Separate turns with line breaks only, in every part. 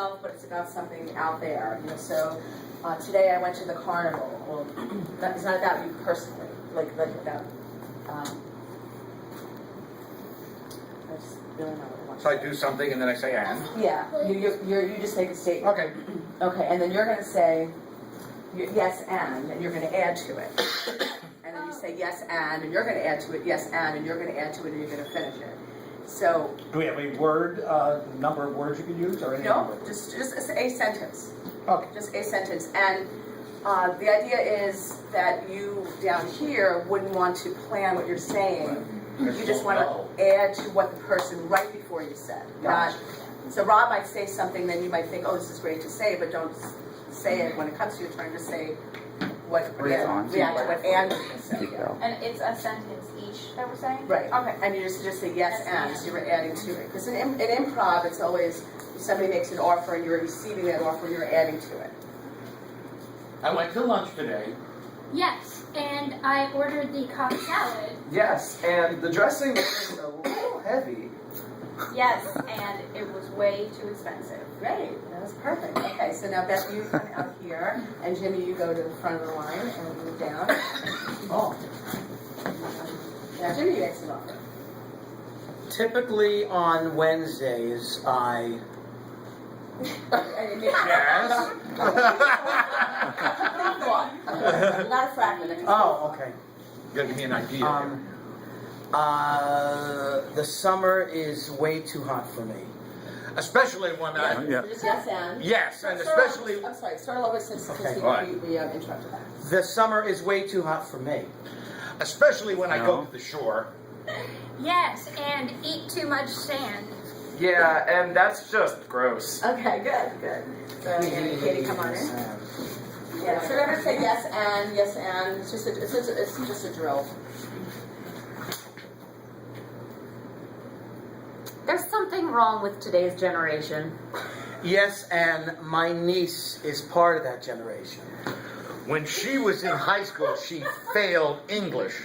myself, but it's about something out there. You know, so today I went to the carnival. Well, it's not about you personally, like about. I just really know what I want.
So I do something and then I say and.
Yeah, you just make a statement.
Okay.
Okay, and then you're going to say yes and you're going to add to it. And then you say yes and you're going to add to it, yes and you're going to add to it, and you're going to finish it. So.
Do we have a word, number of words you can use, or any
No,
number?
just a sentence.
Okay.
Just a sentence. And the idea is that you down here wouldn't want to plan what you're saying. You just want to add to what the person right before you said. Not. So Rob might say something, then you might think, oh, this is great to say, but don't say it when it comes to your turn. Just say what react to what Anne said.
And it's a sentence each that we're saying?
Right.
Okay.
And you just say yes and, so you're adding to it. Because in improv, it's always somebody makes an offer and you're receiving that offer and you're adding to it.
I went to lunch today.
Yes, and I ordered the Cobb salad.
Yes, and the dressing was a little heavy.
Yes, and it was way too expensive.
Great, that was perfect. Okay, so now Beth, you come out here, and Jimmy, you go to the front of the line and move down.
Oh.
Now Jimmy makes an offer.
Typically on Wednesdays, I...
Yes.
Not a fragment.
Oh, okay.
You gotta give me an idea.
The summer is way too hot for me.
Especially when I.
Yeah. Just yes and.
Yes, and especially.
I'm sorry, start all over since
Okay.
we interrupted that.
The summer is way too hot for me.
Especially when I go to the shore.
Yes, and eat too much sand.
Yeah, and that's just gross.
Okay, good. So Annie and Katie, come on in. Yeah, so remember to say yes and. It's just a drill.
There's something wrong with today's generation.
Yes, and my niece is part of that generation.
When she was in high school, she failed English.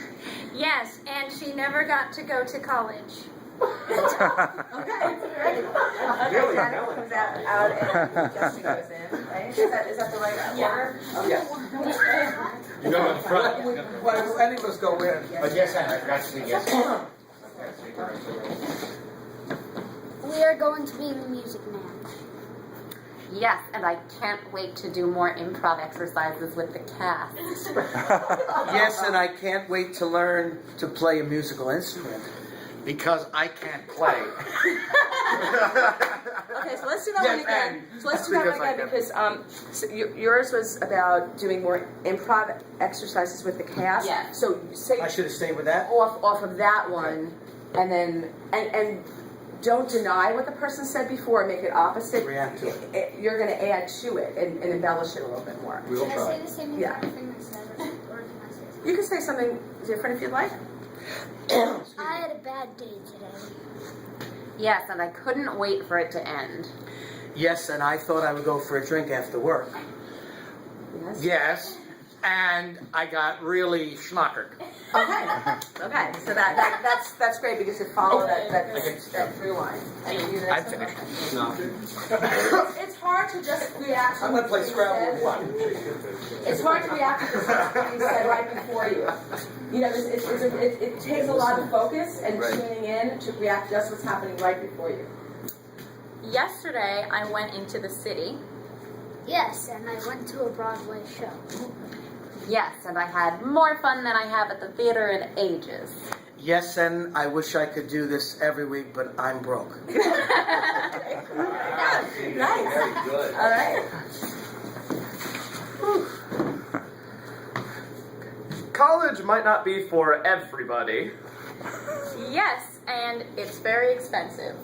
Yes, and she never got to go to college.
Okay, great. Okay, Janet comes out and Justin goes in, right? Is that the right order?
Yeah.
You go in front.
Well, any of us go in.
But yes, and I forgot to say yes.
We are going to be the Music Man.
Yes, and I can't wait to do more improv exercises with the cast.
Yes, and I can't wait to learn to play a musical instrument.
Because I can't play.
Okay, so let's do that one again. So let's do that one again because so yours was about doing more improv exercises with the cast.
Yeah.
So say
I should have stayed with that?
off of that one, and then and don't deny what the person said before. Make it opposite.
React to it.
You're going to add to it and embellish it a little bit more.
We will
Can I say
try.
the same
Yeah.
exact thing that said, or can I say something?
You can say something different if you'd like.
I had a bad day today.
Yes, and I couldn't wait for it to end.
Yes, and I thought I would go for a drink after work.
Yes.
Yes, and I got really schnockered.
Okay. So that's great because it followed that through line. And you do the
I'm
next one?
finished.
It's hard to just react.
I'm gonna play Scrabble with one.
It's hard to react to something you said right before you. You know, it takes a lot of focus and tuning in to react just what's happening right before you.
Yesterday, I went into the city.
Yes, and I went to a Broadway show.
Yes, and I had more fun than I have at the theater in ages.
Yes, and I wish I could do this every week, but I'm broke.
Nice.
Very good.
All right.
College might not be for everybody.
Yes, and it's very expensive.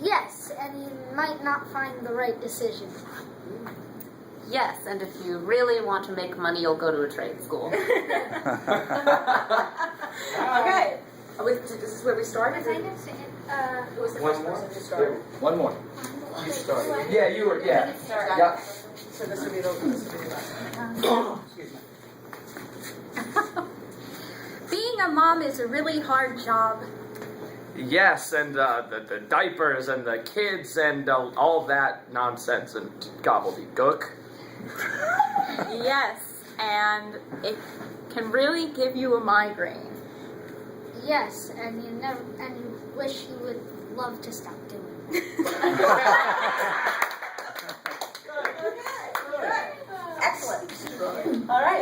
Yes, and you might not find the right decision.
Yes, and if you really want to make money, you'll go to a trade school.
Okay. This is where we started.
Was I going to say it?
Who was the
One
first
more?
person to start?
One more. You started. Yeah, you were, yeah. Yeah.
So this would be the last one.
Excuse me.
Being a mom is a really hard job.
Yes, and the diapers and the kids and all that nonsense and gobbledygook.
Yes, and it can really give you a migraine.
Yes, and you wish you would love to stop doing it.